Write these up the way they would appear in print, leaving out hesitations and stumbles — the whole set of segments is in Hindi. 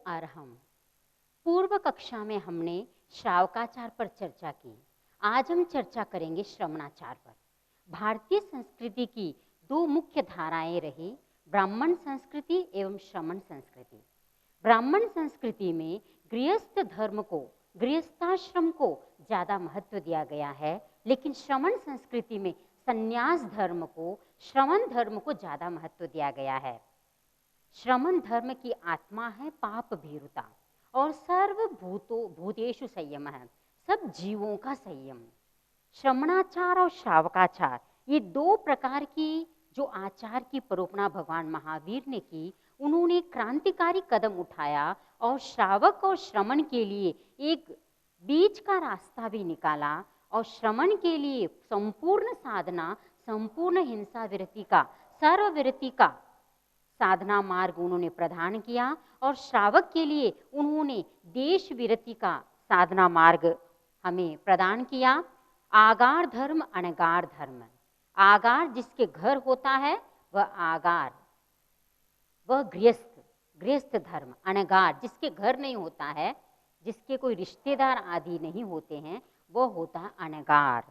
अर्हम्। पूर्व कक्षा में हमने श्रावकाचार पर चर्चा की। आज हम चर्चा करेंगे श्रमणाचार पर। भारतीय संस्कृति की दो मुख्य धाराएं रही, ब्राह्मण संस्कृति एवं श्रमण संस्कृति। ब्राह्मण संस्कृति में गृहस्थ धर्म को, गृहस्थाश्रम को ज़्यादा महत्व दिया गया है, लेकिन श्रमण संस्कृति में संन्यास धर्म को, श्रमण धर्म को ज़्यादा महत्व दिया गया है। श्रमण धर्म की आत्मा है पाप भीरुता और भूतेषु संयम है, सब जीवों का संयम। श्रमणाचार और श्रावकाचार, ये दो प्रकार की जो आचार की परोपना भगवान महावीर ने की, उन्होंने क्रांतिकारी कदम उठाया और श्रावक और श्रमण के लिए एक बीच का रास्ता भी निकाला और श्रमण के लिए संपूर्ण साधना, संपूर्ण हिंसा विरति का, सर्वविरति का साधना मार्ग उन्होंने प्रदान किया और श्रावक के लिए उन्होंने देश विरति का साधना मार्ग हमें प्रदान किया। आगार धर्म, अनगार धर्म। आगार जिसके घर होता है वह आगार, वह गृहस्थ धर्म। अनगार जिसके घर नहीं होता है, जिसके कोई रिश्तेदार आदि नहीं होते हैं, वह होता है अनगार।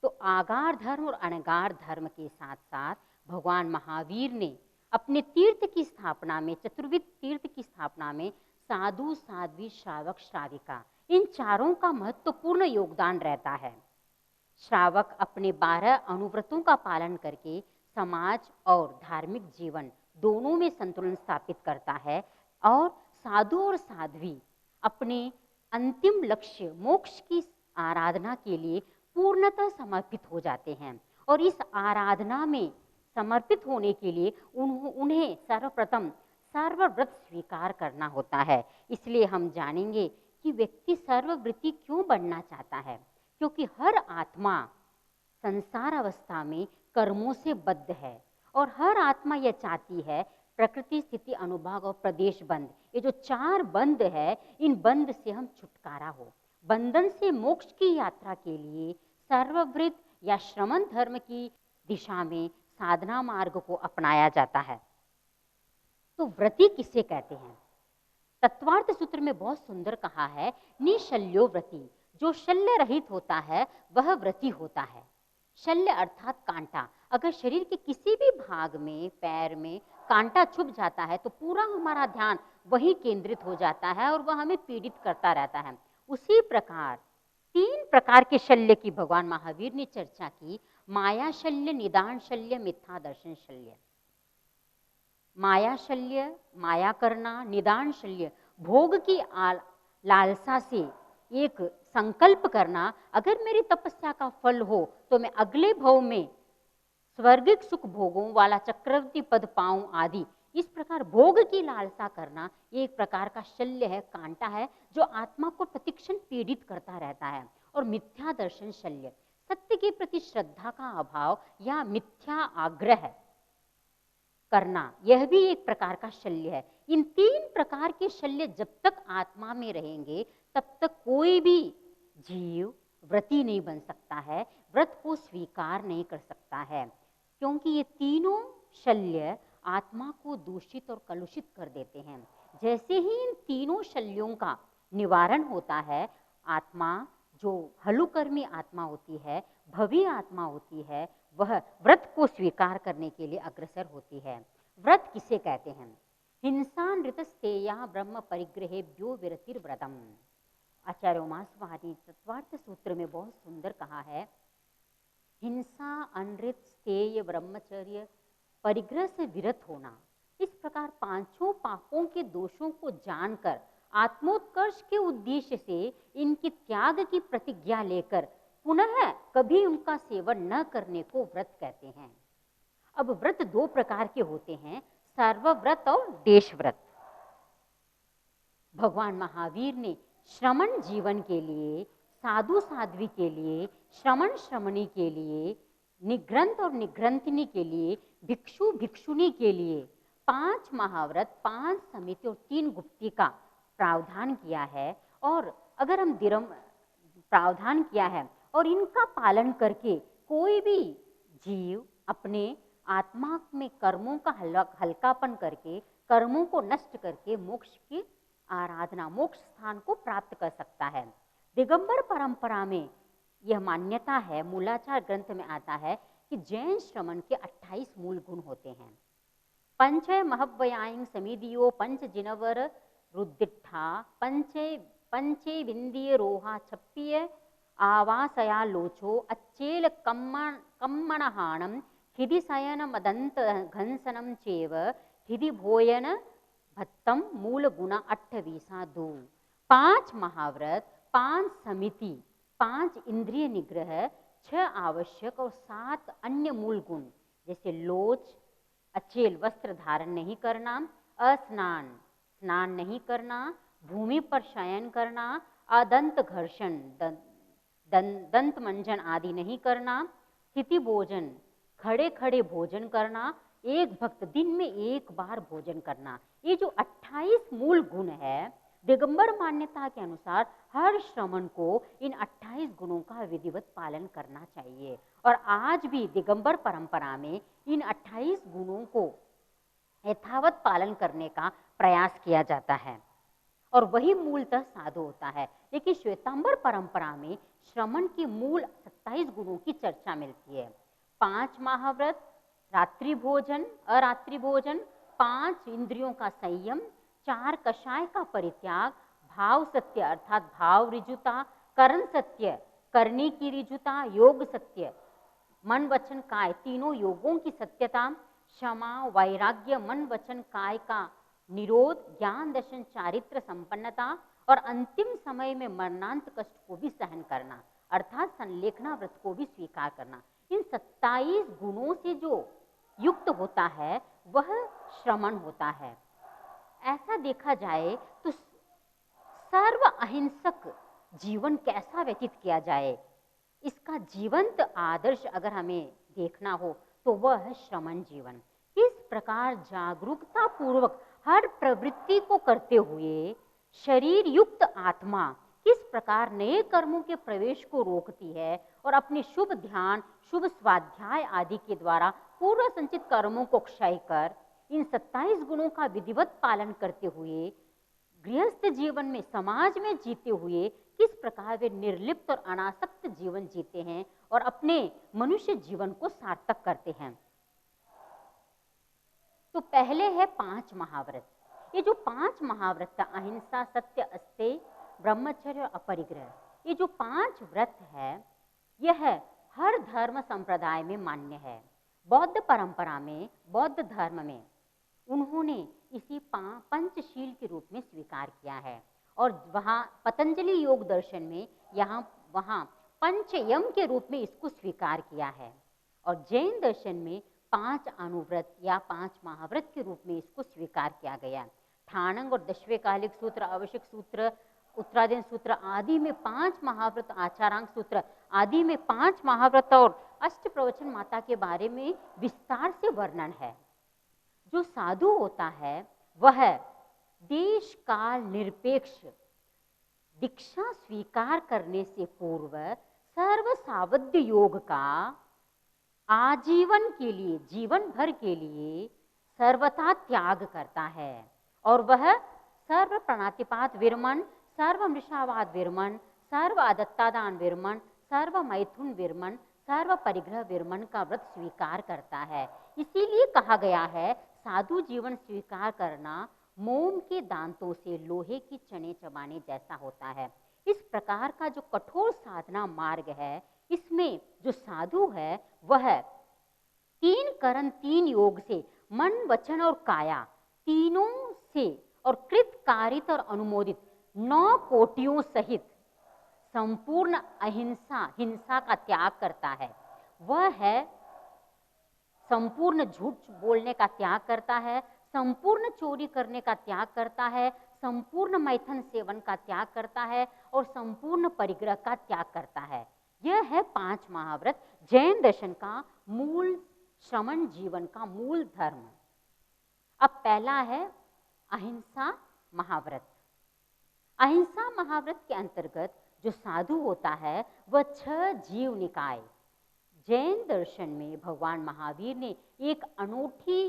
तो आगार धर्म और अनगार धर्म के साथ साथ भगवान महावीर ने अपने तीर्थ की स्थापना में, चतुर्विध तीर्थ की स्थापना में साधु, साध्वी, श्रावक, श्राविका, इन चारों का महत्वपूर्ण योगदान रहता है। श्रावक अपने 12 अनुव्रतों का पालन करके समाज और धार्मिक जीवन दोनों में संतुलन स्थापित करता है और साधु और साध्वी अपने अंतिम लक्ष्य मोक्ष की आराधना के लिए पूर्णतः समर्पित हो जाते हैं। और इस आराधना में समर्पित होने के लिए उन्हें सर्वप्रथम सर्वव्रत स्वीकार करना होता है। इसलिए हम जानेंगे कि व्यक्ति सर्वव्रती क्यों बनना चाहता है, क्योंकि हर आत्मा संसार अवस्था में कर्मों से बद्ध है और हर आत्मा यह चाहती है प्रकृति, स्थिति, अनुभाग और प्रदेश बंध, ये जो 4 बंध है, इन बंध से हम छुटकारा हो। बंधन से मोक्ष की यात्रा के लिए सर्वव्रत या श्रमण धर्म की दिशा में साधना मार्ग को अपनाया जाता है। तो व्रती किसे कहते हैं? तत्वार्थ सूत्र में बहुत सुंदर कहा है, निशल्यो व्रती, जो शल्य रहित होता है वह व्रती होता है। शल्य अर्थात कांटा। अगर शरीर के किसी भी भाग में, पैर में कांटा छुप जाता है तो पूरा हमारा ध्यान वहीं केंद्रित हो जाता है और वह हमें पीड़ित करता रहता है। उसी प्रकार 3 प्रकार के शल्य की भगवान महावीर ने चर्चा की। माया शल्य, निदान शल्य, मिथ्या दर्शन शल्य। माया शल्य, माया करना, निदान शल्य, भोग की लालसा से एक संकल्प करना, अगर मेरी तपस्या का फल हो तो मैं अगले भव में स्वर्गिक सुख भोगों वाला चक्रवर्ती पद पाऊं आदि। इस प्रकार भोग की लालसा करना ये एक प्रकार का शल्य है, कांटा है, जो आत्मा को प्रतिक्षण पीड़ित करता रहता है। और मिथ्या दर्शन शल्य, सत्य के प्रति श्रद्धा का अभाव या मिथ्या आग्रह करना, यह भी एक प्रकार का शल्य है। इन 3 प्रकार के शल्य जब तक आत्मा में रहेंगे तब तक कोई भी जीव व्रती नहीं बन सकता है, व्रत को स्वीकार नहीं कर सकता है, क्योंकि ये तीनों शल्य आत्मा को दूषित और कलुषित कर देते हैं। जैसे ही इन तीनों शल्यों का निवारण होता है, आत्मा जो हलुकर्मी आत्मा होती है, भवी आत्मा होती है, वह व्रत को स्वीकार करने के लिए अग्रसर होती है। व्रत किसे कहते हैं? हिंसा नृतस्तेया ब्रह्म परिग्रहेभ्यो विरतिर्व्रतम। आचार्य उमास महाराज ने तत्वार्थ सूत्र में बहुत सुंदर कहा है, हिंसा, अनृत, स्तेय, ब्रह्मचर्य, परिग्रह से विरत होना। इस प्रकार 5 पापों के दोषों को जानकर आत्मोत्कर्ष के उद्देश्य से इनकी त्याग की प्रतिज्ञा लेकर पुनः कभी उनका सेवन न करने को व्रत कहते हैं। अब व्रत 2 प्रकार के होते हैं, सर्वव्रत और देश व्रत। भगवान महावीर ने श्रमण जीवन के लिए, साधु साध्वी के लिए, श्रमण श्रमणी के लिए, निग्रंथ और निग्रंथिनी के लिए, भिक्षु भिक्षुणी के लिए 5 महाव्रत, 5 समिति और 3 गुप्ती का प्रावधान किया है। और अगर हम प्रावधान किया है और इनका पालन करके कोई भी जीव अपने आत्मा में कर्मों का हल्कापन करके, कर्मों को नष्ट करके मोक्ष की आराधना मोक्ष स्थान को प्राप्त कर सकता है। दिगंबर परंपरा में यह मान्यता है, मूलाचार ग्रंथ में आता है कि जैन श्रमण के 28 मूल गुण होते हैं। पंच महव्ययां समिदियो पंच जिनवर रुद्दिठा पंचे विंदीय रोहा छप्पिय आवासया लोचो अच्चेल कम्मणहाणम हिदि शयन मदंत घंसनम चेव हिदि भोयन भत्तम मूल गुण 28 दो। 5 महाव्रत, 5 समिति, 5 इंद्रिय निग्रह, 6 आवश्यक और 7 अन्य मूल गुण जैसे लोच, अचेल वस्त्र धारण नहीं करना, अस्नान स्नान नहीं करना, भूमि पर शयन करना, अदंत घर्षण दंत मंजन आदि नहीं करना, स्थिति भोजन खड़े खड़े भोजन करना, एक भक्त दिन में एक बार भोजन करना। ये जो 28 मूल गुण है, दिगंबर मान्यता के अनुसार हर श्रमण को इन 28 गुणों का विधिवत पालन करना चाहिए। और आज भी दिगंबर परंपरा में इन 28 गुणों को यथावत पालन करने का प्रयास किया जाता है और वही मूलतः साधु होता है। लेकिन श्वेतांबर परंपरा में श्रमण के मूल 27 गुणों की चर्चा मिलती है। 5 महाव्रत, रात्रि भोजन, अरात्रि भोजन, 5 इंद्रियों का संयम, 4 कषाय का परित्याग, भाव सत्य अर्थात भाव ऋजुता, करण सत्य करने की ऋजुता, योग सत्य मन वचन काय तीनों योगों की सत्यता, क्षमा वैराग्य मन वचन काय का निरोध, ज्ञान दर्शन चारित्र संपन्नता और अंतिम समय में मरणांत कष्ट को भी सहन करना अर्थात संलेखना व्रत को भी स्वीकार करना। इन 27 गुणों से जो युक्त होता है वह श्रमण होता है। ऐसा देखा जाए तो सर्व अहिंसक जीवन कैसा व्यतीत किया जाए, इसका जीवंत आदर्श अगर हमें देखना हो तो वह है श्रमण जीवन। किस प्रकार जागरूकता पूर्वक हर प्रवृत्ति को करते हुए शरीर युक्त आत्मा किस प्रकार नए कर्मों के प्रवेश को रोकती है और अपने शुभ ध्यान, शुभ स्वाध्याय आदि के द्वारा पूर्व संचित कर्मों को क्षय कर इन 27 गुणों का विधिवत पालन करते हुए गृहस्थ जीवन में, समाज में जीते हुए किस प्रकार वे निर्लिप्त और अनासक्त जीवन जीते हैं और अपने मनुष्य जीवन को सार्थक करते हैं। तो पहले है 5 महाव्रत। ये जो 5 महाव्रत है, अहिंसा, सत्य, अस्तेय, ब्रह्मचर्य और अपरिग्रह, ये जो 5 व्रत है यह हर धर्म संप्रदाय में मान्य है। बौद्ध परंपरा में, बौद्ध धर्म में उन्होंने इसी पंचशील के रूप में स्वीकार किया है और वहाँ पतंजलि योग दर्शन में वहाँ पंचयम के रूप में इसको स्वीकार किया है और जैन दर्शन में 5 अनुव्रत या 5 महाव्रत के रूप में इसको स्वीकार किया गया। थानंग और दशवेकालिक सूत्र, आवश्यक सूत्र, उत्तराधीन सूत्र आदि में 5 महाव्रत, आचारांग सूत्र आदि में 5 महाव्रत और अष्ट प्रवचन माता के बारे में विस्तार से वर्णन है। जो साधु होता है वह देश काल निरपेक्ष दीक्षा स्वीकार करने से पूर्व सर्व सावध्य योग का आजीवन के लिए, जीवन भर के लिए सर्वथा त्याग करता है और वह सर्व प्रणतिपात विरमण, सर्व मृषावाद विरमण, सर्व अदत्तादान विरमण, सर्व मैथुन विरमण, सर्व परिग्रह विरमण का व्रत स्वीकार करता है। इसीलिए कहा गया है साधु जीवन स्वीकार करना मोम के दांतों से लोहे की चने चबाने जैसा होता है। इस प्रकार का जो कठोर साधना मार्ग है, इसमें जो साधु है वह 3 करण 3 योग से मन, वचन और काया तीनों से और कृत, कारित और अनुमोदित 9 कोटियों सहित संपूर्ण अहिंसा, हिंसा का त्याग करता है। वह है संपूर्ण झूठ बोलने का त्याग करता है, संपूर्ण चोरी करने का त्याग करता है, संपूर्ण मैथुन सेवन का त्याग करता है और संपूर्ण परिग्रह का त्याग करता है। यह है 5 महाव्रत, जैन दर्शन का मूल श्रमण जीवन का मूल धर्म। अब पहला है अहिंसा महाव्रत। अहिंसा महाव्रत के अंतर्गत जो साधु होता है वह 6 जीव निकाय, जैन दर्शन में भगवान महावीर ने एक अनूठी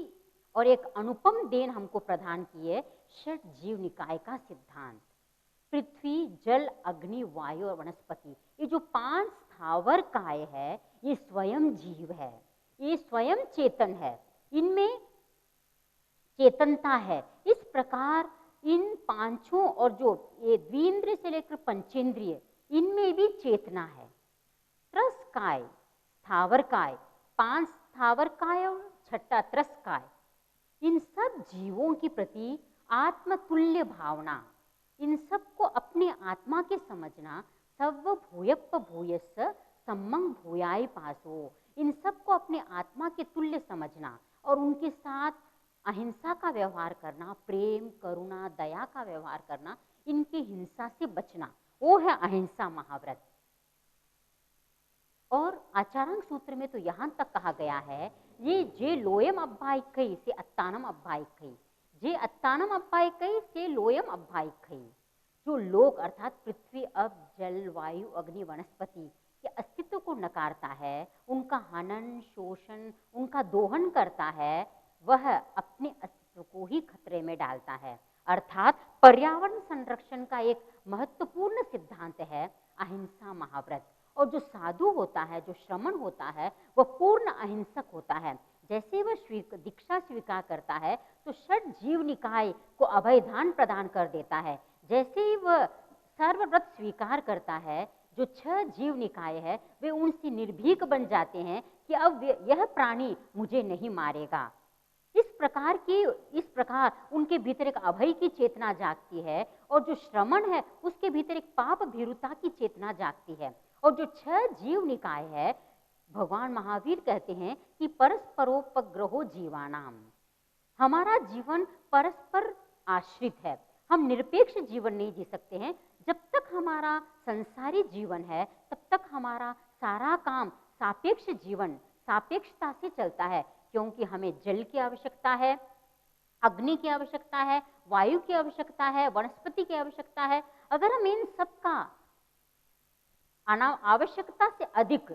और एक अनुपम देन हमको प्रदान की है षट जीव निकाय का सिद्धांत। पृथ्वी, जल, अग्नि, वायु और वनस्पति, ये जो 5 स्थावर काय है, ये स्वयं जीव है, ये स्वयं चेतन है, इनमें चेतनता है। इस प्रकार इन पांचों और जो ये द्विंद्रिय से लेकर पंचेंद्रिय, इनमें भी चेतना है। त्रस काय, स्थावर काय, 5 स्थावर काय और 6ठा त्रस काय, इन सब जीवों के प्रति आत्मतुल्य भावना, इन सबको अपने आत्मा के समझना, सर्व भूयप्प भूयस्स सम्मं भूयाय पासो, इन सबको अपने आत्मा के तुल्य समझना और उनके साथ अहिंसा का व्यवहार करना, प्रेम, करुणा, दया का व्यवहार करना, इनकी हिंसा से बचना, वो है अहिंसा महाव्रत। और आचारांग सूत्र में तो यहाँ तक कहा गया है, ये जे लोयम अब्बाइकई से अत्तानम अब्बाइकई, जे अत्तानम अब्बाइकई से लोयम अब्बाइकई, जो लोक अर्थात पृथ्वी, अब, जल, वायु, अग्नि, वनस्पति के अस्तित्व को नकारता है, उनका हनन, शोषण, उनका दोहन करता है, वह अपने अस्तित्व को ही खतरे में डालता है। अर्थात पर्यावरण संरक्षण का एक महत्वपूर्ण सिद्धांत है अहिंसा महाव्रत। और जो साधु होता है, जो श्रमण होता है, वह पूर्ण अहिंसक होता है। जैसे वह दीक्षा स्वीकार करता है तो षट जीव निकाय को अभयदान प्रदान कर देता है। जैसे ही वह सर्वव्रत स्वीकार करता है, जो 6 जीव निकाय है वे उनसे निर्भीक बन जाते हैं कि अब यह प्राणी मुझे नहीं मारेगा। इस प्रकार उनके भीतर एक अभय की चेतना जागती है, और जो श्रमण है उसके भीतर एक पाप भीरुता की चेतना जागती है। और जो 6 जीव निकाय है, भगवान महावीर कहते हैं कि परस्परोपग्रहो जीवानाम, हमारा जीवन परस्पर आश्रित है। हम निरपेक्ष जीवन नहीं जी सकते हैं। जब तक हमारा संसारी जीवन है तब तक हमारा सारा काम सापेक्ष जीवन, सापेक्षता से चलता है, क्योंकि हमें जल की आवश्यकता है, अग्नि की आवश्यकता है, वायु की आवश्यकता है, वनस्पति की आवश्यकता है। अगर हम इन सब का आवश्यकता से अधिक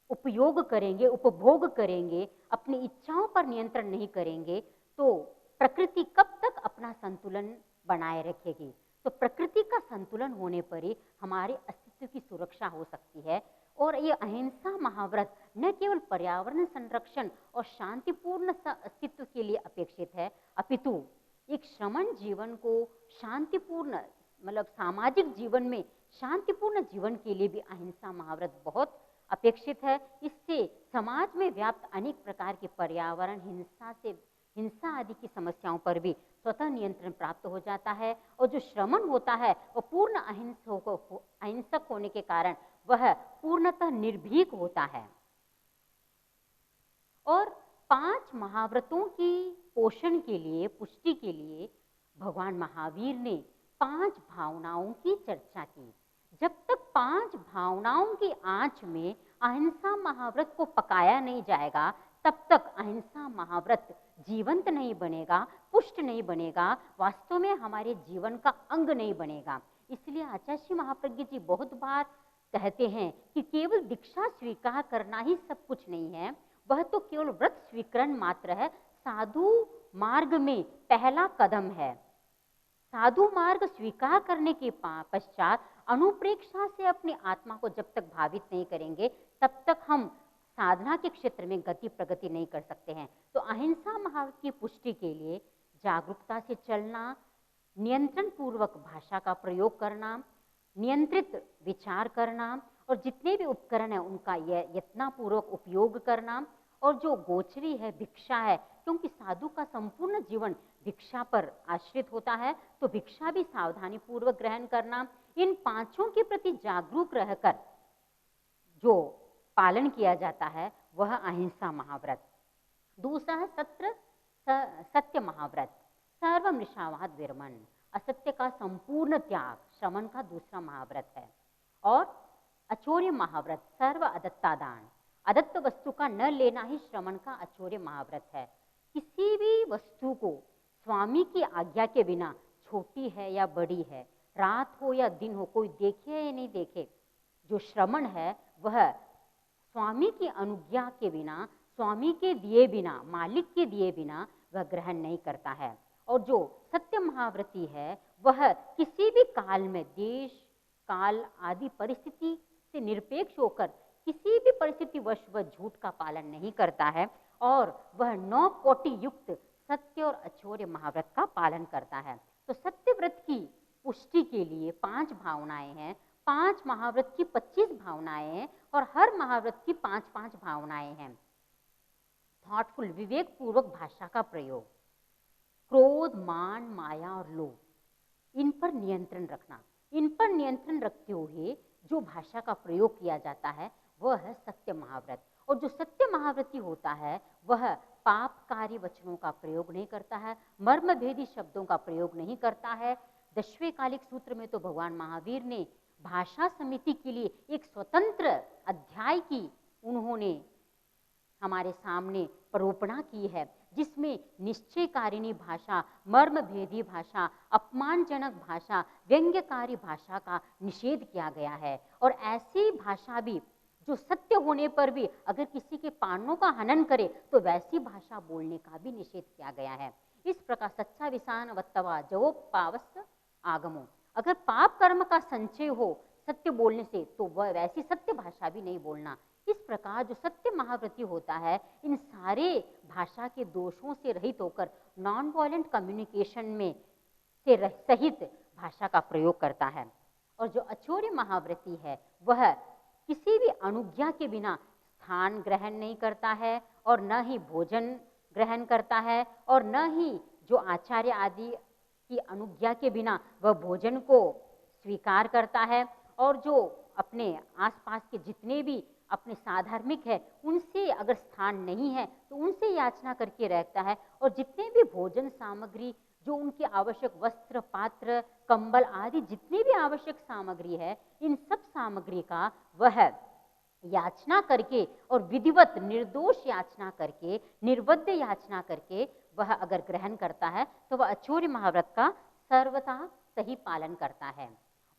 उपयोग करेंगे, उपभोग करेंगे, अपनी इच्छाओं पर नियंत्रण नहीं करेंगे, तो प्रकृति कब तक अपना संतुलन बनाए रखेगी। तो प्रकृति का संतुलन होने पर ही हमारे अस्तित्व की सुरक्षा हो सकती है। और ये अहिंसा महाव्रत न केवल पर्यावरण संरक्षण और शांतिपूर्ण अस्तित्व के लिए अपेक्षित है, अपितु एक श्रमण जीवन को शांतिपूर्ण, मतलब सामाजिक जीवन में शांतिपूर्ण जीवन के लिए भी अहिंसा महाव्रत बहुत अपेक्षित है। इससे समाज में व्याप्त अनेक प्रकार के पर्यावरण हिंसा आदि की समस्याओं पर भी स्वतः नियंत्रण प्राप्त हो जाता है। और जो श्रमण होता है वह पूर्ण अहिंसक होने के कारण वह पूर्णतः निर्भीक होता है। और 5 महाव्रतों की पोषण के लिए, पुष्टि के लिए भगवान महावीर ने 5 भावनाओं की चर्चा की। जब तक 5 भावनाओं की आंच में अहिंसा महाव्रत को पकाया नहीं जाएगा, तब तक अहिंसा महाव्रत जीवंत नहीं बनेगा, पुष्ट नहीं बनेगा, वास्तव में हमारे जीवन का अंग नहीं बनेगा। इसलिए आचार्य श्री महाप्रज्ञ जी बहुत बार कहते हैं कि केवल दीक्षा स्वीकार करना ही सब कुछ नहीं है, वह तो केवल व्रत स्वीकरण मात्र है, साधु मार्ग में पहला कदम है। साधु मार्ग स्वीकार करने के पश्चात अनुप्रेक्षा से अपनी आत्मा को जब तक भावित नहीं करेंगे, तब तक हम साधना के क्षेत्र में गति प्रगति नहीं कर सकते हैं। तो अहिंसा महाव्रत की पुष्टि के लिए जागरूकता से चलना, नियंत्रण पूर्वक भाषा का प्रयोग करना, नियंत्रित विचार करना, और जितने भी उपकरण हैं उनका यत्नपूर्वक उपयोग करना, और जो गोचरी है, भिक्षा है, क्योंकि साधु का संपूर्ण जीवन भिक्षा पर आश्रित होता है, तो भिक्षा भी सावधानी पूर्वक ग्रहण करना। इन 5 के प्रति जागरूक रहकर जो पालन किया जाता है वह अहिंसा महाव्रत। दूसरा है सत्य महाव्रत, सर्वमृषावाद विरमण, असत्य का संपूर्ण त्याग श्रमण का दूसरा महाव्रत है। और अचौर्य महाव्रत, सर्व अदत्तादान, अदत्त वस्तु का न लेना ही श्रमण का अचौर्य महाव्रत है। किसी भी वस्तु को स्वामी की आज्ञा के बिना, छोटी है या बड़ी है, रात हो या दिन हो, कोई देखे या नहीं देखे, जो श्रमण है वह स्वामी की अनुज्ञा के बिना, स्वामी के दिए बिना, मालिक के दिए बिना वह ग्रहण नहीं करता है। और जो सत्य महाव्रती है वह किसी भी काल में देश काल आदि परिस्थिति से निरपेक्ष होकर किसी भी परिस्थितिवश वह झूठ का पालन नहीं करता है और वह 9 कोटि युक्त सत्य और अचौर्य महाव्रत का पालन करता है। तो सत्यव्रत की पुष्टि के लिए 5 भावनाएं हैं, 5 महाव्रत की 25 भावनाएं हैं और हर महाव्रत की 5-5 भावनाएं हैं। थॉटफुल विवेक पूर्वक भाषा का प्रयोग, क्रोध मान माया और लोभ, इन पर नियंत्रण रखना। इन पर नियंत्रण रखते हुए जो भाषा का प्रयोग किया जाता है वह है सत्य महाव्रत। और जो सत्य महाव्रती होता है वह पापकारी वचनों का प्रयोग नहीं करता है, मर्मभेदी शब्दों का प्रयोग नहीं करता है। 10वें कालिक सूत्र में तो भगवान महावीर ने भाषा समिति के लिए एक स्वतंत्र अध्याय की उन्होंने हमारे सामने परोपणा की है, जिसमें निश्चयकारिणी भाषा, मर्मभेदी भाषा, अपमानजनक भाषा, व्यंग्यकारी भाषा का निषेध किया गया है। और ऐसी भाषा भी जो सत्य होने पर भी अगर किसी के प्राणों का हनन करे तो वैसी भाषा बोलने का भी निषेध किया गया है। इस प्रकार सच्चा विसान वत्तवा जो पावस आगमो, अगर पाप कर्म का संचय हो सत्य बोलने से तो वह वैसी सत्य भाषा भी नहीं बोलना। इस प्रकार जो सत्य महाव्रती होता है इन सारे भाषा के दोषों से रहित होकर नॉन वायलेंट कम्युनिकेशन में से सहित भाषा का प्रयोग करता है। और जो अचौर्य महाव्रती है वह किसी भी अनुज्ञा के बिना स्थान ग्रहण नहीं करता है और न ही भोजन ग्रहण करता है और न ही जो आचार्य आदि की अनुज्ञा के बिना वह भोजन को स्वीकार करता है। और जो अपने आसपास के जितने भी अपने साधर्मिक है उनसे अगर स्थान नहीं है तो उनसे याचना करके रहता है। और जितने भी भोजन सामग्री जो उनकी आवश्यक वस्त्र पात्र कंबल आदि जितनी भी आवश्यक सामग्री है इन सब सामग्री का वह याचना करके और विधिवत निर्दोष याचना करके निर्बद्ध याचना करके वह अगर ग्रहण करता है तो वह अचौर्य महाव्रत का सर्वथा सही पालन करता है।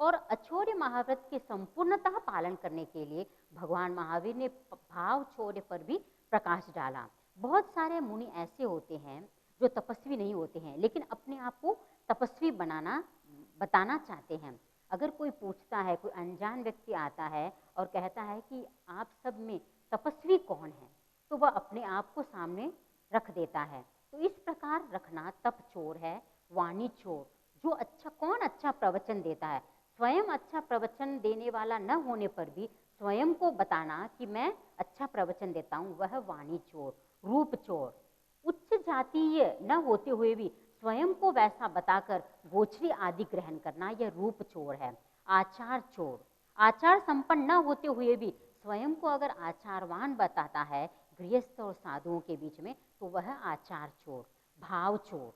और अचौर्य महाव्रत के संपूर्णतः पालन करने के लिए भगवान महावीर ने भाव चौर्य पर भी प्रकाश डाला। बहुत सारे मुनि ऐसे होते हैं जो तपस्वी नहीं होते हैं लेकिन अपने आप को तपस्वी बताना चाहते हैं। अगर कोई पूछता है, कोई अनजान व्यक्ति आता है और कहता है कि आप सब में तपस्वी कौन है, तो वह अपने आप को सामने रख देता है। तो इस प्रकार रखना तप चोर है, वाणी चोर। जो कौन अच्छा प्रवचन देता है, स्वयं अच्छा प्रवचन देने वाला न होने पर भी स्वयं को बताना कि मैं अच्छा प्रवचन देता हूँ, वह वाणी चोर, रूप चोर। उच्च जातीय न होते हुए भी स्वयं को वैसा बताकर गोचरी आदि ग्रहण करना यह रूप चोर है। आचार चोर, आचार संपन्न न होते हुए भी स्वयं को अगर आचारवान बताता है गृहस्थ और साधुओं के बीच में तो वह आचार चोर। भाव चोर,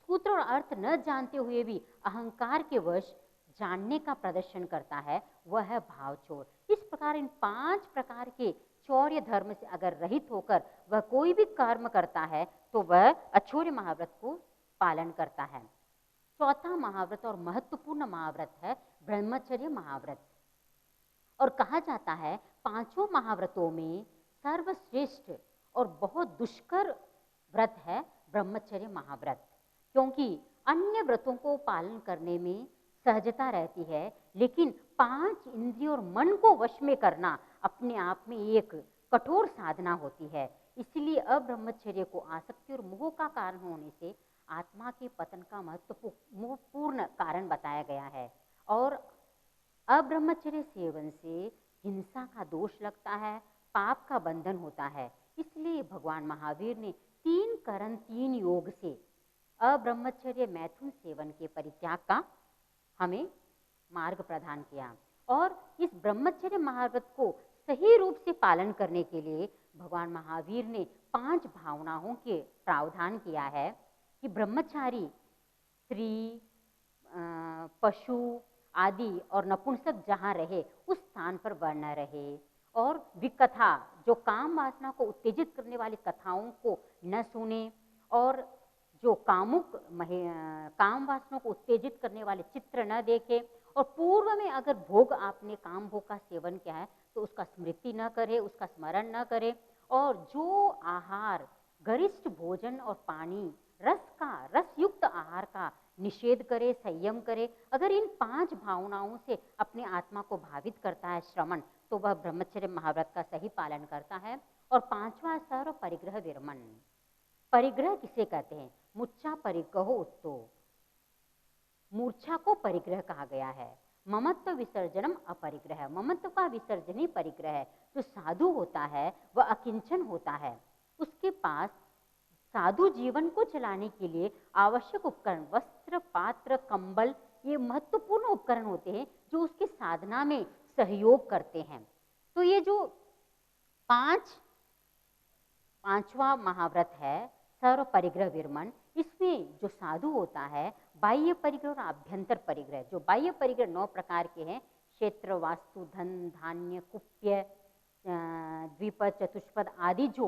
सूत्र और अर्थ न जानते हुए भी अहंकार के वश जानने का प्रदर्शन करता है, वह है भाव चोर। इस प्रकार इन 5 प्रकार के चौर्य धर्म से अगर रहित होकर वह कोई भी कर्म करता है तो वह अचौर्य महाव्रत को पालन करता है। चौथा महाव्रत और महत्वपूर्ण महाव्रत है ब्रह्मचर्य महाव्रत। और कहा जाता है 5 महाव्रतों में सर्वश्रेष्ठ और बहुत दुष्कर व्रत है ब्रह्मचर्य महाव्रत, क्योंकि अन्य व्रतों को पालन करने में सहजता रहती है लेकिन 5 इंद्रियों और मन को वश में करना अपने आप में एक कठोर साधना होती है। इसलिए अब्रह्मचर्य को आसक्ति और मोह का कारण होने से आत्मा के पतन का महत्वपूर्ण कारण बताया गया है। और अब्रह्मचर्य सेवन से हिंसा का दोष लगता है, पाप का बंधन होता है। इसलिए भगवान महावीर ने 3 करण 3 योग से अब्रह्मचर्य मैथुन सेवन के परित्याग का हमें मार्ग प्रदान किया। और इस ब्रह्मचर्य महाव्रत को सही रूप से पालन करने के लिए भगवान महावीर ने 5 भावनाओं के प्रावधान किया है कि ब्रह्मचारी स्त्री, पशु आदि और नपुंसक जहाँ रहे उस स्थान पर वह न रहे, और विकथा जो काम वासना को उत्तेजित करने वाली कथाओं को न सुने, और जो काम वासना को उत्तेजित करने वाले चित्र न देखे, और पूर्व में अगर भोग आपने काम भोग का सेवन किया है तो उसका स्मृति न करे, उसका स्मरण न करे, और जो आहार गरिष्ठ भोजन और पानी, रसयुक्त आहार का निषेध करे, संयम करे। अगर इन 5 भावनाओं से अपनी आत्मा को भावित करता है श्रमण, तो वह ब्रह्मचर्य महाव्रत का सही पालन करता है। और 5वां स्तर परिग्रह विरमण। परिग्रह किसे कहते हैं? मुच्चा परिग्रहो उत्तो, मूर्छा को परिग्रह कहा गया है। ममत्व विसर्जनम अपरिग्रह, ममत्व का विसर्जन ही परिग्रह है। जो साधु होता है वह अकिंचन होता है, उसके पास साधु जीवन को चलाने के लिए आवश्यक उपकरण वस्त्र, पात्र, कंबल, ये महत्वपूर्ण उपकरण होते हैं जो उसकी साधना में सहयोग करते हैं। तो ये जो पांचवा महाव्रत है सर्व परिग्रह विरमण, इसमें जो साधु होता है बाह्य परिग्रह और आभ्यंतर परिग्रह। जो बाह्य परिग्रह 9 प्रकार के हैं, क्षेत्र, वास्तु, धन, धान्य, कुप्य, द्विपद, चतुष्पद आदि जो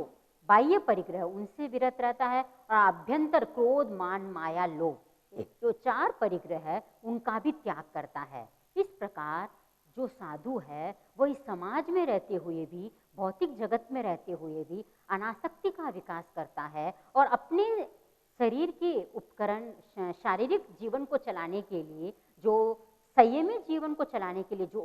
बाह्य परिग्रह उनसे विरत रहता है। और आभ्यंतर क्रोध, मान, माया, लोभ, जो 4 परिग्रह है उनका भी त्याग करता है। इस प्रकार जो साधु है वह इस समाज में रहते हुए भी, भौतिक जगत में रहते हुए भी अनासक्ति का विकास करता है और अपने शरीर के उपकरण, शारीरिक जीवन को चलाने के लिए, जो संयमी जीवन को चलाने के लिए जो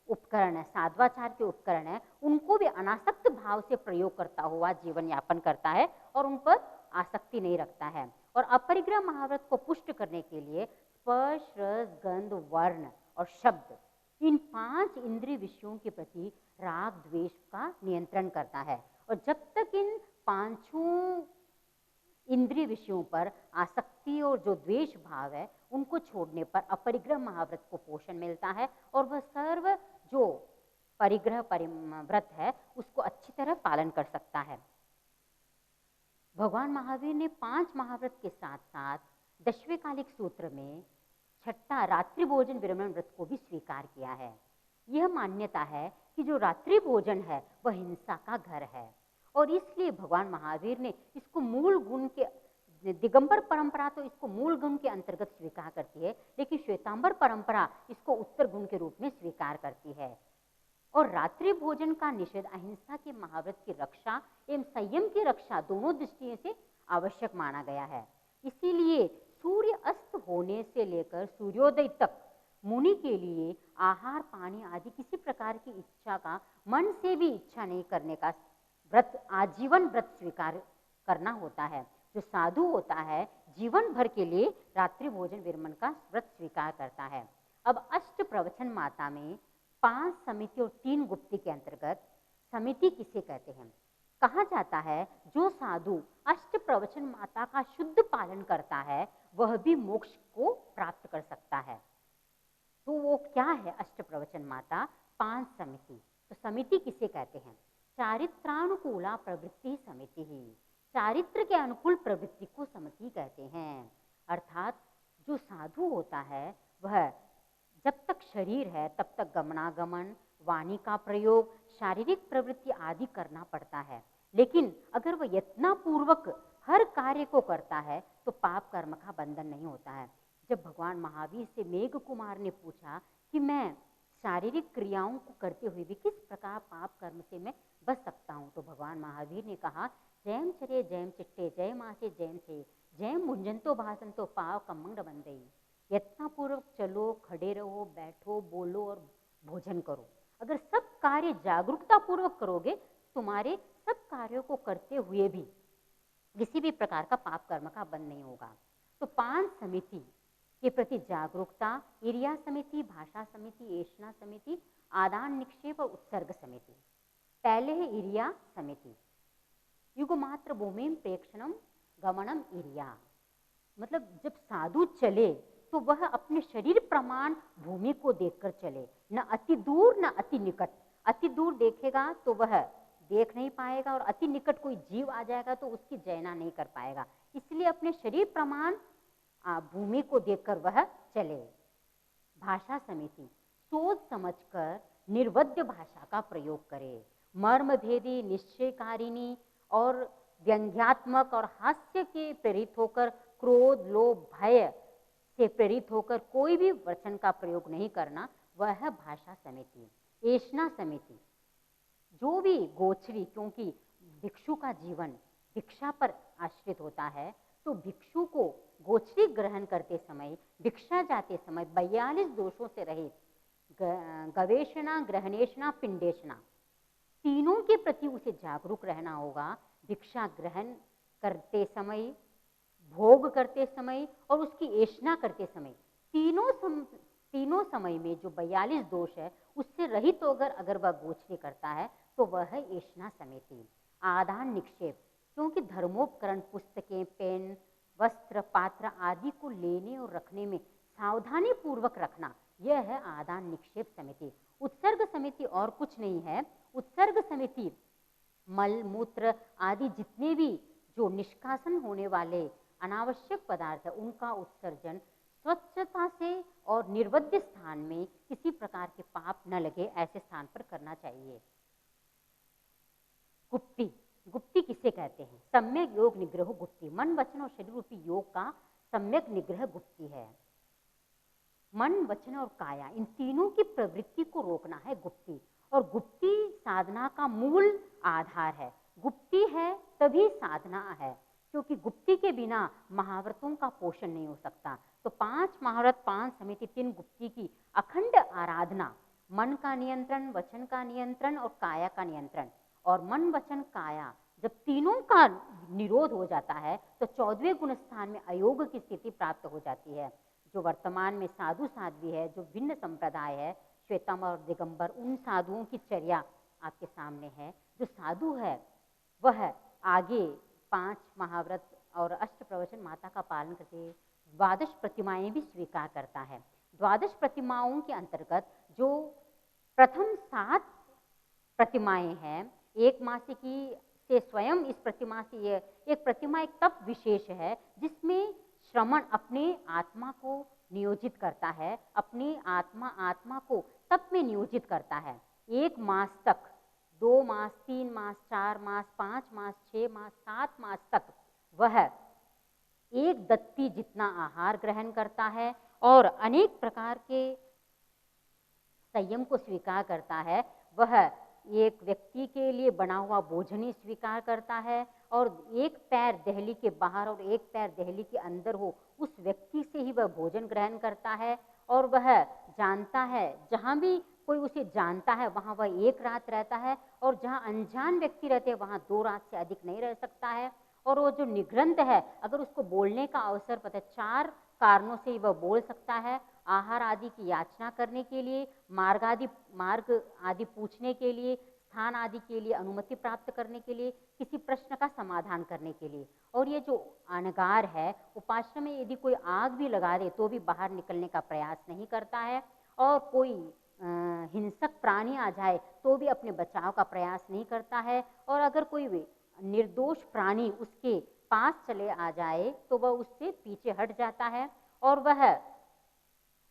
उपकरण है, साध्वाचार के उपकरण है, उनको भी अनासक्त भाव से प्रयोग करता हुआ जीवन यापन करता है और उन पर आसक्ति नहीं रखता है। और अपरिग्रह महाव्रत को पुष्ट करने के लिए स्पर्श, रस, गंध, वर्ण और शब्द, इन 5 इंद्रिय विषयों के प्रति राग द्वेष का नियंत्रण करता है। और जब तक इन 5 इंद्रिय विषयों पर आसक्ति और जो द्वेष भाव है उनको छोड़ने पर अपरिग्रह महाव्रत को पोषण मिलता है और वह सर्व जो परिग्रह व्रत है उसको अच्छी तरह पालन कर सकता है। भगवान महावीर ने 5 महाव्रत के साथ साथ 10वें कालिक सूत्र में 6ठा रात्रि भोजन विरमण व्रत को भी स्वीकार किया है। यह मान्यता है कि जो रात्रि भोजन है वह हिंसा का घर है और इसलिए भगवान महावीर ने इसको मूल गुण के, दिगंबर परंपरा तो इसको मूल गुण के अंतर्गत स्वीकार करती है, लेकिन श्वेतांबर परंपरा इसको उत्तर गुण के रूप में स्वीकार करती है। और रात्रि भोजन का निषेध अहिंसा के महाव्रत की रक्षा एवं संयम की रक्षा दोनों दृष्टियों से आवश्यक माना गया है। इसीलिए सूर्य अस्त होने से लेकर सूर्योदय तक मुनि के लिए आहार, पानी आदि किसी प्रकार की इच्छा का, मन से भी इच्छा नहीं करने का व्रत, आजीवन व्रत स्वीकार करना होता है। जो साधु होता है जीवन भर के लिए रात्रि भोजन विरमण का व्रत स्वीकार करता है। अब अष्ट प्रवचन माता में 5 समिति और 3 गुप्ती के अंतर्गत समिति किसे कहते हैं? कहा जाता है जो साधु अष्ट प्रवचन माता का शुद्ध पालन करता है वह भी मोक्ष को प्राप्त कर सकता है। तो वो क्या है अष्ट प्रवचन माता? 5 समिति। तो समिति किसे कहते हैं? चारित्रानुकूला प्रवृत्ति समिति ही, चारित्र के अनुकूल प्रवृत्ति को समिति कहते हैं। अर्थात जो साधु होता है वह जब तक शरीर है तब तक गमनागमन, वाणी का प्रयोग, शारीरिक प्रवृत्ति आदि करना पड़ता है, लेकिन अगर वह यत्नपूर्वक हर कार्य को करता है तो पाप कर्म का बंधन नहीं होता है। जब भगवान महावीर से मेघ कुमार ने पूछा कि मैं शारीरिक क्रियाओं को करते हुए भी किस प्रकार पाप कर्म से मैं बच सकता हूँ, तो भगवान महावीर ने कहा, जयम चरे जयम चिट्टे जय मासे जयम से जयम मुंजंतो भाषंतो पाव कमंड बंदई। यत्नपूर्वक चलो, खड़े रहो, बैठो, बोलो और भोजन करो। अगर सब कार्य जागरूकता पूर्वक करोगे तुम्हारे सब कार्यों को करते हुए भी किसी भी प्रकार का पाप कर्म का बंध नहीं होगा। तो 5 समिति के प्रति जागरूकता, इरिया समिति, भाषा समिति, एषणा समिति, आदान निक्षेप और उत्सर्ग समिति। पहले है इरिया समिति। युगमात्र भूमिम प्रेक्षणम गमनम इरिया, मतलब जब साधु चले तो वह अपने शरीर प्रमाण भूमि को देखकर चले, न अति दूर न अति निकट। अति दूर देखेगा तो वह देख नहीं पाएगा और अति निकट कोई जीव आ जाएगा तो उसकी जयना नहीं कर पाएगा। इसलिए अपने शरीर प्रमाण भूमि को देखकर वह चले। भाषा समिति सोच समझकर निर्वध्य भाषा का प्रयोग करे। मर्म भेदी, निश्चयकारिणी और व्यंग्यात्मक और हास्य के प्रेरित होकर, क्रोध, लोभ, भय से प्रेरित होकर कोई भी वचन का प्रयोग नहीं करना, वह है भाषा समिति। एषणा समिति जो भी गोचरी, क्योंकि भिक्षु का जीवन भिक्षा पर आश्रित होता है, तो भिक्षु को गोचरी ग्रहण करते समय, भिक्षा जाते समय 42 दोषों से रहित गवेषणा, ग्रहणेशना, पिंडेशना, तीनों के प्रति उसे जागरूक रहना होगा। भिक्षा ग्रहण करते समय, भोग करते समय और उसकी ऐशना करते समय, तीनों समय में जो 42 दोष है उससे रहित होकर अगर वह गोचरी करता है तो वह है ऐशना समिति। आदान निक्षेप, क्योंकि धर्मोपकरण, पुस्तकें, पेन, वस्त्र, पात्र आदि को लेने और रखने में सावधानी पूर्वक रखना, यह है आदान निक्षेप समिति। उत्सर्ग समिति और कुछ नहीं है। उत्सर्ग समिति मल, मूत्र आदि जितने भी जो निष्कासन होने वाले अनावश्यक पदार्थ है उनका उत्सर्जन स्वच्छता से और निर्वध्य स्थान में, किसी प्रकार के पाप न लगे ऐसे स्थान पर करना चाहिए। गुप्ती, गुप्ती किसे कहते हैं? सम्यक योग निग्रह गुप्ती, मन, वचन और शरीर रूपी योग का सम्यक निग्रह गुप्ती है। मन, वचन और काया, इन तीनों की प्रवृत्ति को रोकना है गुप्ती। और गुप्ती साधना का मूल आधार है। गुप्ती है तभी साधना है, क्योंकि गुप्ती के बिना महाव्रतों का पोषण नहीं हो सकता। तो 5 महाव्रत, 5 समिति, 3 गुप्ती की अखंड आराधना, मन का नियंत्रण, वचन का नियंत्रण और काया का नियंत्रण। और मन, वचन, काया जब तीनों का निरोध हो जाता है तो 14वें गुण स्थान में अयोग की स्थिति प्राप्त हो जाती है। जो वर्तमान में साधु साध्वी है, जो भिन्न संप्रदाय है, श्वेतांबर और दिगंबर, उन साधुओं की चर्या आपके सामने है। जो साधु है वह आगे 5 महाव्रत और अष्ट प्रवचन माता का पालन करके 12 प्रतिमाएं भी स्वीकार करता है। 12 प्रतिमाओं के अंतर्गत जो प्रथम 7 प्रतिमाएं हैं, एक मासिकी से स्वयं इस प्रतिमा से, ये एक प्रतिमा एक तप विशेष है जिसमें श्रमण अपने आत्मा को नियोजित करता है, अपनी आत्मा को तप में नियोजित करता है। 1 मास तक, 2 मास, 3 मास, 4 मास, 5 मास, 6 मास, 7 मास तक वह एक दत्ती जितना आहार ग्रहण करता है और अनेक प्रकार के संयम को स्वीकार करता है। वह एक व्यक्ति के लिए बना हुआ भोजन ही स्वीकार करता है और एक पैर दहली के बाहर और एक पैर दहली के अंदर हो उस व्यक्ति से ही वह भोजन ग्रहण करता है। और वह जानता है, जहाँ भी कोई उसे जानता है वहाँ वह 1 रात रहता है और जहाँ अनजान व्यक्ति रहते हैं वहाँ 2 रात से अधिक नहीं रह सकता है। और वो जो निग्रंथ है, अगर उसको बोलने का अवसर पता है, 4 कारणों से ही वह बोल सकता है। आहार आदि की याचना करने के लिए, मार्ग आदि पूछने के लिए, स्थान आदि के लिए अनुमति प्राप्त करने के लिए, किसी प्रश्न का समाधान करने के लिए। और ये जो अनगार है, उपाश्रम में यदि कोई आग भी लगा दे तो भी बाहर निकलने का प्रयास नहीं करता है। और कोई हिंसक प्राणी आ जाए तो भी अपने बचाव का प्रयास नहीं करता है। और अगर कोई निर्दोष प्राणी उसके पास चले आ जाए तो वह उससे पीछे हट जाता है। और वह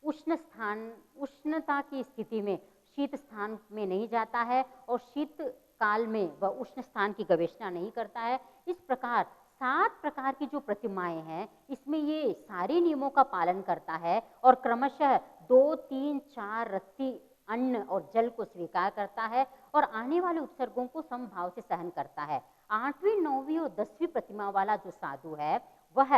उष्णता की स्थिति में शीत स्थान में नहीं जाता है और शीत काल में वह उष्ण स्थान की गवेषणा नहीं करता है। इस प्रकार 7 प्रकार की जो प्रतिमाएं हैं इसमें ये सारे नियमों का पालन करता है और क्रमशः 2, 3, 4 रत्ती अन्न और जल को स्वीकार करता है और आने वाले उपसर्गों को समभाव से सहन करता है। 8वीं, 9वीं और 10वीं प्रतिमा वाला जो साधु है वह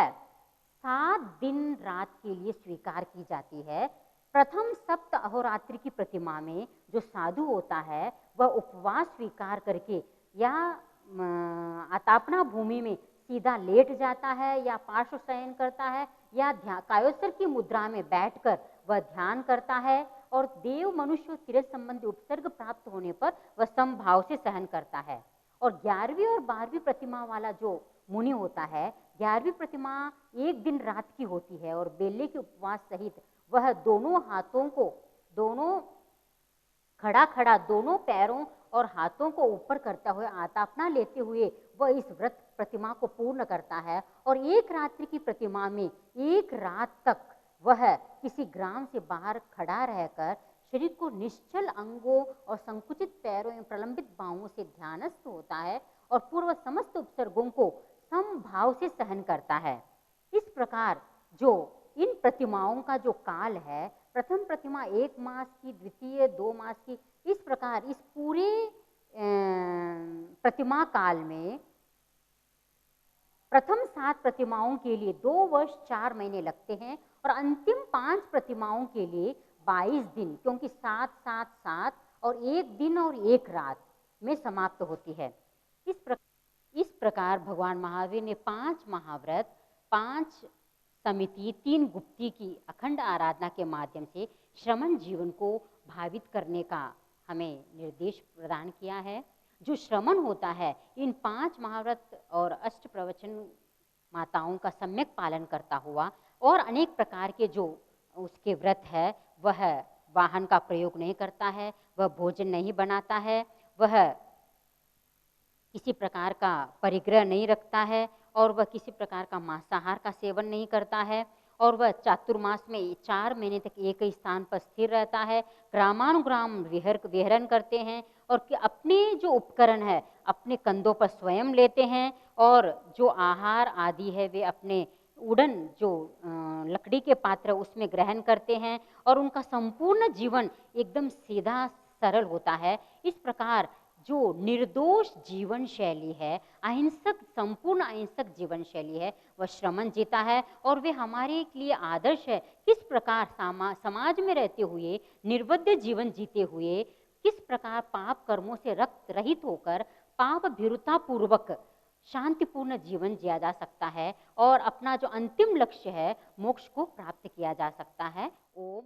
7 दिन रात के लिए स्वीकार की जाती है। प्रथम सप्त अहोरात्रि की प्रतिमा में जो साधु होता है वह उपवास स्वीकार करके या आतापना भूमि में सीधा लेट जाता है या पार्श्व शयन करता है या कायोत्सर की मुद्रा में बैठकर वह ध्यान करता है और देव, मनुष्य और तिरस संबंधी उपसर्ग प्राप्त होने पर वह समभाव से सहन करता है। और 11वीं और 12वीं प्रतिमा वाला जो मुनि होता है, 11वीं प्रतिमा 1 दिन रात की होती है और बेले के उपवास सहित वह दोनों हाथों को, खड़ा दोनों पैरों और हाथों को ऊपर करता हुए आतापना लेते हुए वह इस व्रत प्रतिमा को पूर्ण करता है। और 1 रात्रि की प्रतिमा में 1 रात तक वह किसी ग्राम से बाहर खड़ा रहकर शरीर को निश्चल अंगों और संकुचित पैरों एवं प्रलंबित बाहों से ध्यानस्थ होता है और पूर्व समस्त उपसर्गों को समभाव से सहन करता है। इस प्रकार जो इन प्रतिमाओं का जो काल है, प्रथम प्रतिमा 1 मास की, द्वितीय 2 मास की, इस प्रकार इस पूरे प्रतिमा काल में प्रथम 7 प्रतिमाओं के लिए 2 वर्ष 4 महीने लगते हैं और अंतिम 5 प्रतिमाओं के लिए 22 दिन, क्योंकि 7, 7, 7 और 1 दिन और 1 रात में समाप्त होती है। इस प्रकार भगवान महावीर ने 5 महाव्रत, 5 समिति, 3 गुप्ती की अखंड आराधना के माध्यम से श्रमण जीवन को भावित करने का हमें निर्देश प्रदान किया है। जो श्रमण होता है इन 5 महाव्रत और अष्ट प्रवचन माताओं का सम्यक पालन करता हुआ और अनेक प्रकार के जो उसके व्रत है, वह वाहन का प्रयोग नहीं करता है, वह भोजन नहीं बनाता है, वह किसी प्रकार का परिग्रह नहीं रखता है और वह किसी प्रकार का मांसाहार का सेवन नहीं करता है और वह चातुर्मास में 4 महीने तक एक ही स्थान पर स्थिर रहता है, ग्रामानुग्राम विहरण करते हैं और अपने जो उपकरण है अपने कंधों पर स्वयं लेते हैं और जो आहार आदि है वे अपने उड़न जो लकड़ी के पात्र उसमें ग्रहण करते हैं और उनका संपूर्ण जीवन एकदम सीधा सरल होता है। इस प्रकार जो निर्दोष जीवन शैली है, अहिंसक, संपूर्ण अहिंसक जीवन शैली है, वह श्रमण जीता है और वे हमारे लिए आदर्श है। किस प्रकार समाज में रहते हुए निर्बद्ध जीवन जीते हुए किस प्रकार पाप कर्मों से रहित होकर पाप भीरुता पूर्वक शांतिपूर्ण जीवन जिया जा सकता है और अपना जो अंतिम लक्ष्य है मोक्ष को प्राप्त किया जा सकता है। ओम